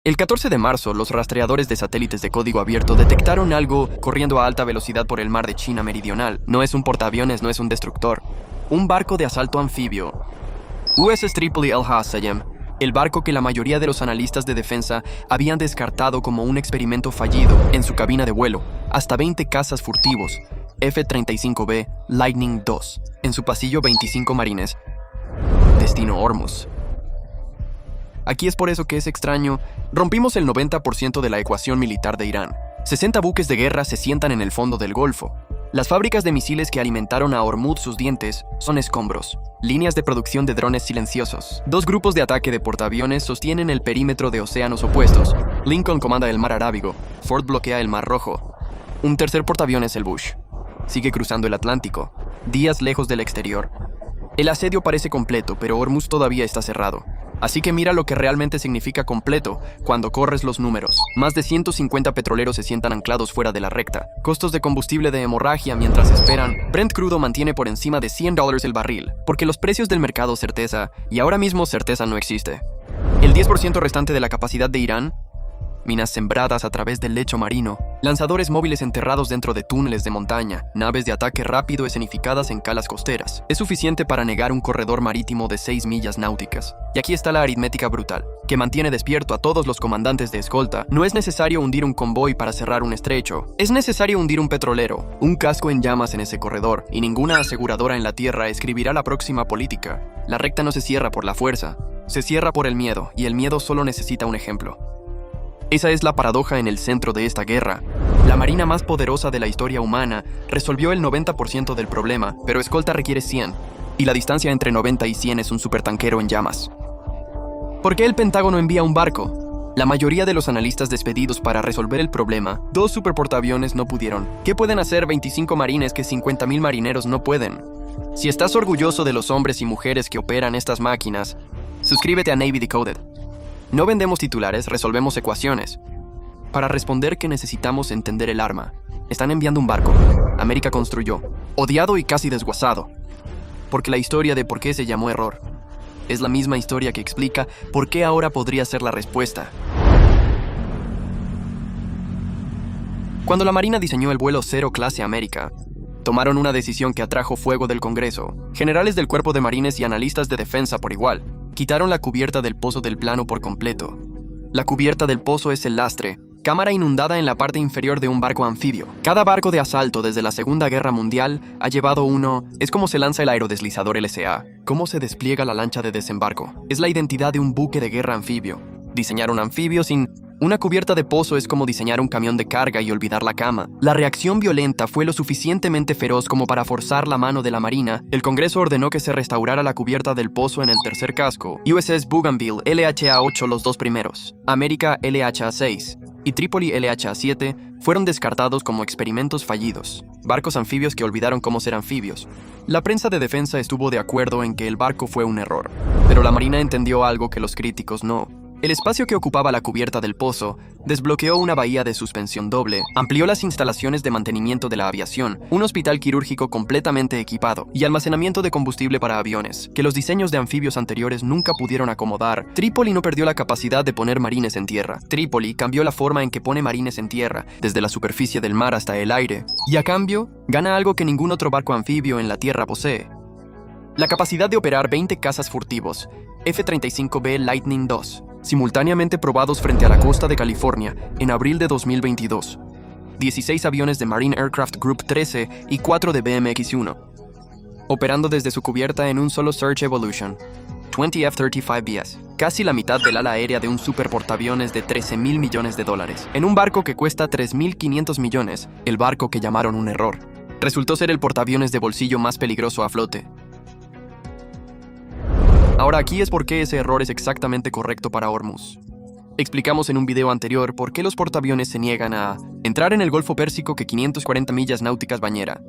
El 14 de marzo, los rastreadores de satélites de código abierto detectaron algo corriendo a alta velocidad por el mar de China Meridional. No es un portaaviones, no es un destructor. Un barco de asalto anfibio. USS Tripoli El Hassayem, el barco que la mayoría de los analistas de defensa habían descartado como un experimento fallido en su cabina de vuelo. Hasta 20 cazas furtivos, F-35B Lightning II, en su pasillo 25 marines. Destino Hormuz. Aquí es por eso que es extraño. Rompimos el 90% de la ecuación militar de Irán. 60 buques de guerra se sientan en el fondo del Golfo. Las fábricas de misiles que alimentaron a Hormuz sus dientes son escombros. Líneas de producción de drones silenciosos. 2 grupos de ataque de portaaviones sostienen el perímetro de océanos opuestos. Lincoln comanda el mar Arábigo. Ford bloquea el mar Rojo. Un tercer portaaviones, el Bush, sigue cruzando el Atlántico, días lejos del exterior. El asedio parece completo, pero Hormuz todavía está cerrado. Así que mira lo que realmente significa completo cuando corres los números. Más de 150 petroleros se sientan anclados fuera de la recta. Costos de combustible de hemorragia mientras esperan. Brent crudo mantiene por encima de $100 el barril, porque los precios del mercado certeza, y ahora mismo certeza no existe. El 10% restante de la capacidad de Irán, minas sembradas a través del lecho marino, lanzadores móviles enterrados dentro de túneles de montaña, naves de ataque rápido escenificadas en calas costeras. Es suficiente para negar un corredor marítimo de 6 millas náuticas. Y aquí está la aritmética brutal, que mantiene despierto a todos los comandantes de escolta. No es necesario hundir un convoy para cerrar un estrecho. Es necesario hundir un petrolero, un casco en llamas en ese corredor, y ninguna aseguradora en la tierra escribirá la próxima política. La recta no se cierra por la fuerza, se cierra por el miedo, y el miedo solo necesita un ejemplo. Esa es la paradoja en el centro de esta guerra. La marina más poderosa de la historia humana resolvió el 90% del problema, pero escolta requiere 100, y la distancia entre 90 y 100 es un supertanquero en llamas. ¿Por qué el Pentágono envía un barco? La mayoría de los analistas despedidos para resolver el problema, 2 superportaaviones no pudieron. ¿Qué pueden hacer 25 marines que 50,000 marineros no pueden? Si estás orgulloso de los hombres y mujeres que operan estas máquinas, suscríbete a Navy Decoded. No vendemos titulares, resolvemos ecuaciones. Para responder que necesitamos entender el arma, están enviando un barco. América construyó, odiado y casi desguazado. Porque la historia de por qué se llamó error es la misma historia que explica por qué ahora podría ser la respuesta. Cuando la Marina diseñó el vuelo 0 clase América, tomaron una decisión que atrajo fuego del Congreso, generales del Cuerpo de Marines y analistas de defensa por igual. Quitaron la cubierta del pozo del plano por completo. La cubierta del pozo es el lastre, cámara inundada en la parte inferior de un barco anfibio. Cada barco de asalto desde la Segunda Guerra Mundial ha llevado uno. Es como se lanza el aerodeslizador LSA, cómo se despliega la lancha de desembarco. Es la identidad de un buque de guerra anfibio. Diseñar un anfibio sin una cubierta de pozo es como diseñar un camión de carga y olvidar la cama. La reacción violenta fue lo suficientemente feroz como para forzar la mano de la Marina. El Congreso ordenó que se restaurara la cubierta del pozo en el tercer casco. USS Bougainville LHA-8 los 2 primeros, América LHA-6 y Tripoli LHA-7 fueron descartados como experimentos fallidos. Barcos anfibios que olvidaron cómo ser anfibios. La prensa de defensa estuvo de acuerdo en que el barco fue un error, pero la Marina entendió algo que los críticos no. El espacio que ocupaba la cubierta del pozo desbloqueó una bahía de suspensión doble, amplió las instalaciones de mantenimiento de la aviación, un hospital quirúrgico completamente equipado y almacenamiento de combustible para aviones, que los diseños de anfibios anteriores nunca pudieron acomodar. Trípoli no perdió la capacidad de poner marines en tierra. Trípoli cambió la forma en que pone marines en tierra, desde la superficie del mar hasta el aire, y a cambio, gana algo que ningún otro barco anfibio en la tierra posee: la capacidad de operar 20 cazas furtivos, F-35B Lightning II, simultáneamente probados frente a la costa de California en abril de 2022. 16 aviones de Marine Aircraft Group 13 y 4 de BMX-1, operando desde su cubierta en un solo Surge Evolution. 20 F-35Bs, casi la mitad del ala aérea de un superportaaviones de $13,000 millones, en un barco que cuesta $3,500 millones, el barco que llamaron un error. Resultó ser el portaaviones de bolsillo más peligroso a flote. Ahora aquí es por qué ese error es exactamente correcto para Hormuz. Explicamos en un video anterior por qué los portaaviones se niegan a entrar en el Golfo Pérsico que 540 millas náuticas bañera.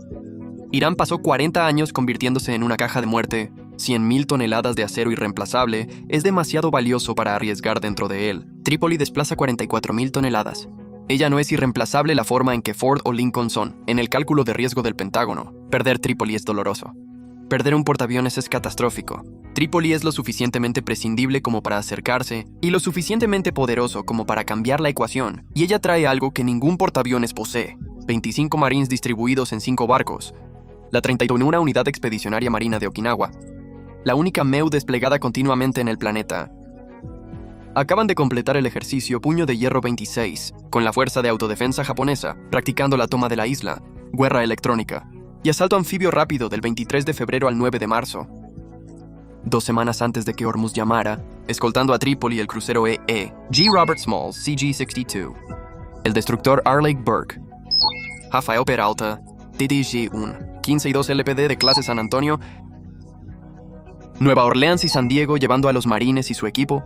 Irán pasó 40 años convirtiéndose en una caja de muerte. 100,000 toneladas de acero irreemplazable es demasiado valioso para arriesgar dentro de él. Trípoli desplaza 44,000 toneladas. Ella no es irreemplazable la forma en que Ford o Lincoln son, en el cálculo de riesgo del Pentágono. Perder Trípoli es doloroso. Perder un portaaviones es catastrófico. Trípoli es lo suficientemente prescindible como para acercarse y lo suficientemente poderoso como para cambiar la ecuación, y ella trae algo que ningún portaaviones posee: 25 Marines distribuidos en 5 barcos, la 31ª Unidad Expedicionaria Marina de Okinawa, la única MEU desplegada continuamente en el planeta. Acaban de completar el ejercicio Puño de Hierro 26, con la Fuerza de Autodefensa japonesa, practicando la toma de la isla, guerra electrónica, y asalto anfibio rápido del 23 de febrero al 9 de marzo. 2 semanas antes de que Hormuz llamara, escoltando a Trípoli el crucero G. Robert Smalls CG-62, el destructor Arleigh Burke, Rafael Peralta, DDG-1, 15 y 2 LPD de clase San Antonio, Nueva Orleans y San Diego llevando a los marines y su equipo.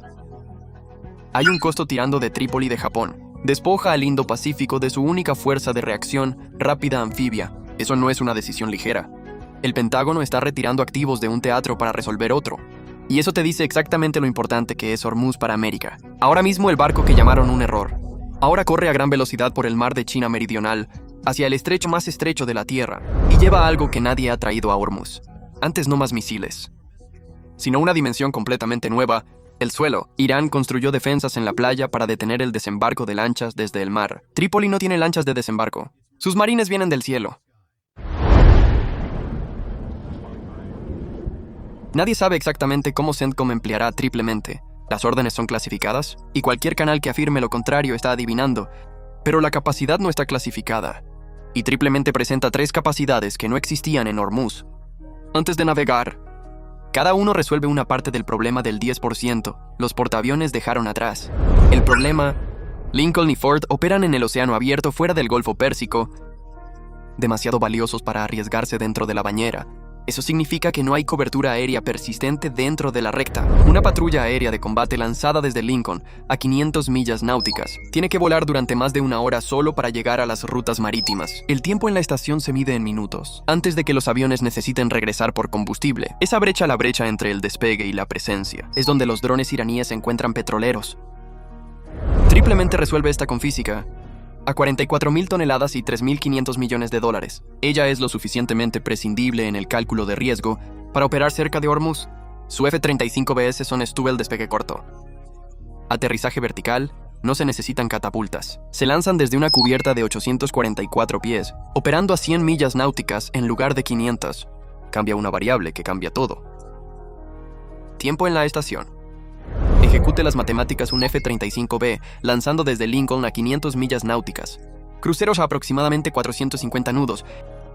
Hay un costo tirando de Trípoli de Japón. Despoja al Indo-Pacífico de su única fuerza de reacción rápida anfibia. Eso no es una decisión ligera. El Pentágono está retirando activos de un teatro para resolver otro. Y eso te dice exactamente lo importante que es Hormuz para América. Ahora mismo el barco que llamaron un error. Ahora corre a gran velocidad por el mar de China Meridional, hacia el estrecho más estrecho de la Tierra, y lleva algo que nadie ha traído a Hormuz. Antes no más misiles, sino una dimensión completamente nueva: el suelo. Irán construyó defensas en la playa para detener el desembarco de lanchas desde el mar. Trípoli no tiene lanchas de desembarco. Sus marines vienen del cielo. Nadie sabe exactamente cómo CENTCOM empleará triplemente. Las órdenes son clasificadas, y cualquier canal que afirme lo contrario está adivinando, pero la capacidad no está clasificada, y triplemente presenta 3 capacidades que no existían en Hormuz. Antes de navegar, cada uno resuelve una parte del problema del 10%. Los portaaviones dejaron atrás. El problema: Lincoln y Ford operan en el océano abierto fuera del Golfo Pérsico, demasiado valiosos para arriesgarse dentro de la bañera. Eso significa que no hay cobertura aérea persistente dentro de la recta. Una patrulla aérea de combate lanzada desde Lincoln, a 500 millas náuticas, tiene que volar durante más de 1 hora solo para llegar a las rutas marítimas. El tiempo en la estación se mide en minutos, antes de que los aviones necesiten regresar por combustible. Esa brecha, la brecha entre el despegue y la presencia, es donde los drones iraníes encuentran petroleros. Triplemente resuelve esta con física. A 44.000 toneladas y 3.500 millones de dólares. Ella es lo suficientemente prescindible en el cálculo de riesgo para operar cerca de Hormuz. Su F-35BS son Stuvel despegue corto. Aterrizaje vertical, no se necesitan catapultas. Se lanzan desde una cubierta de 844 pies, operando a 100 millas náuticas en lugar de 500. Cambia una variable que cambia todo. Tiempo en la estación. Ejecute las matemáticas un F-35B, lanzando desde Lincoln a 500 millas náuticas. Cruceros a aproximadamente 450 nudos.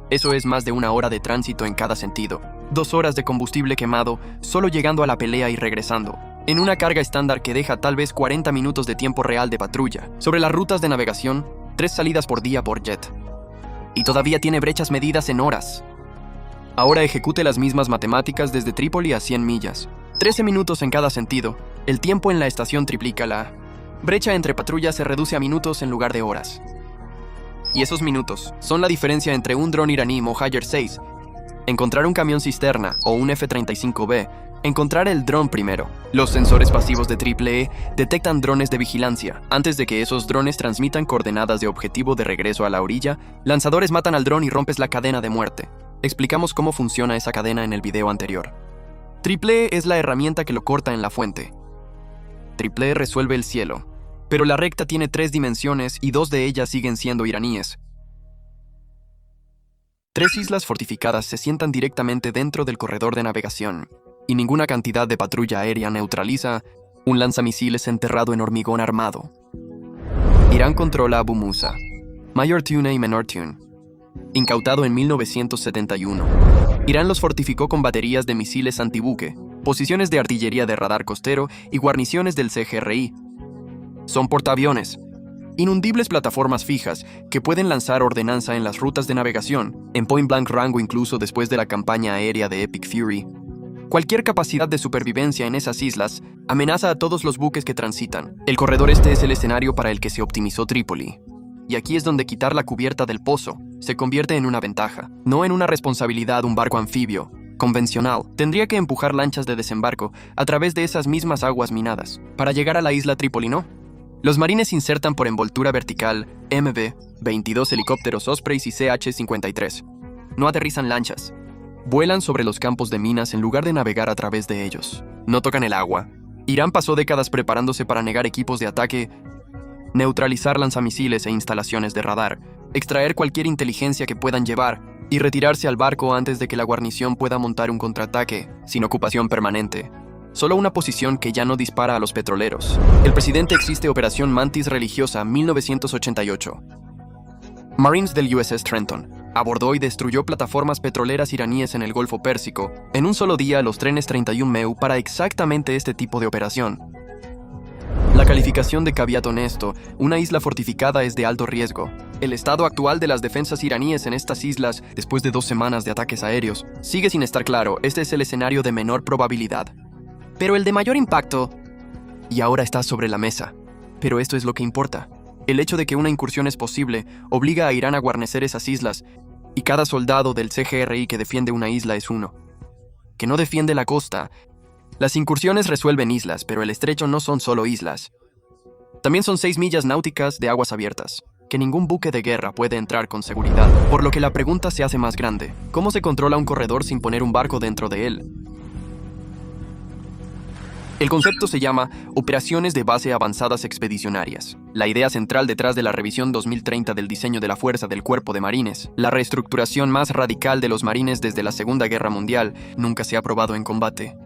Eso es más de 1 hora de tránsito en cada sentido. 2 horas de combustible quemado, solo llegando a la pelea y regresando. En una carga estándar que deja tal vez 40 minutos de tiempo real de patrulla. Sobre las rutas de navegación, 3 salidas por día por jet. Y todavía tiene brechas medidas en horas. Ahora ejecute las mismas matemáticas desde Trípoli a 100 millas. 13 minutos en cada sentido. El tiempo en la estación triplica. La brecha entre patrullas se reduce a minutos en lugar de horas. Y esos minutos son la diferencia entre un dron iraní Mohajer 6, encontrar un camión cisterna o un F-35B, encontrar el dron primero. Los sensores pasivos de AAA detectan drones de vigilancia. Antes de que esos drones transmitan coordenadas de objetivo de regreso a la orilla, lanzadores matan al dron y rompes la cadena de muerte. Explicamos cómo funciona esa cadena en el video anterior. AAA es la herramienta que lo corta en la fuente. AAA resuelve el cielo, pero la recta tiene 3 dimensiones y 2 de ellas siguen siendo iraníes. 3 islas fortificadas se sientan directamente dentro del corredor de navegación, y ninguna cantidad de patrulla aérea neutraliza un lanzamisiles enterrado en hormigón armado. Irán controla Abu Musa, Mayor Tune y Menor Tune, incautado en 1971. Irán los fortificó con baterías de misiles antibuque, posiciones de artillería de radar costero y guarniciones del CGRI. Son portaaviones, inundibles plataformas fijas que pueden lanzar ordenanza en las rutas de navegación, en point blank rango incluso después de la campaña aérea de Epic Fury. Cualquier capacidad de supervivencia en esas islas amenaza a todos los buques que transitan. El corredor este es el escenario para el que se optimizó Trípoli. Y aquí es donde quitar la cubierta del pozo se convierte en una ventaja, no en una responsabilidad. Un barco anfibio convencional tendría que empujar lanchas de desembarco a través de esas mismas aguas minadas para llegar a la isla Trípoli, ¿no? Los marines insertan por envoltura vertical MB-22 helicópteros Ospreys y CH-53. No aterrizan lanchas. Vuelan sobre los campos de minas en lugar de navegar a través de ellos. No tocan el agua. Irán pasó décadas preparándose para negar equipos de ataque, neutralizar lanzamisiles e instalaciones de radar, extraer cualquier inteligencia que puedan llevar y retirarse al barco antes de que la guarnición pueda montar un contraataque, sin ocupación permanente. Solo una posición que ya no dispara a los petroleros. El presidente existe Operación Mantis Religiosa 1988. Marines del USS Trenton abordó y destruyó plataformas petroleras iraníes en el Golfo Pérsico en un solo día los trenes 31 MEU para exactamente este tipo de operación. La calificación de caveat honesto, una isla fortificada es de alto riesgo. El estado actual de las defensas iraníes en estas islas, después de 2 semanas de ataques aéreos, sigue sin estar claro. Este es el escenario de menor probabilidad. Pero el de mayor impacto, y ahora está sobre la mesa. Pero esto es lo que importa. El hecho de que una incursión es posible obliga a Irán a guarnecer esas islas, y cada soldado del CGRI que defiende una isla es uno. Que no defiende la costa. Las incursiones resuelven islas, pero el estrecho no son solo islas. También son 6 millas náuticas de aguas abiertas, que ningún buque de guerra puede entrar con seguridad. Por lo que la pregunta se hace más grande. ¿Cómo se controla un corredor sin poner un barco dentro de él? El concepto se llama Operaciones de Base Avanzadas Expedicionarias. La idea central detrás de la revisión 2030 del diseño de la fuerza del Cuerpo de Marines, la reestructuración más radical de los marines desde la Segunda Guerra Mundial, nunca se ha probado en combate.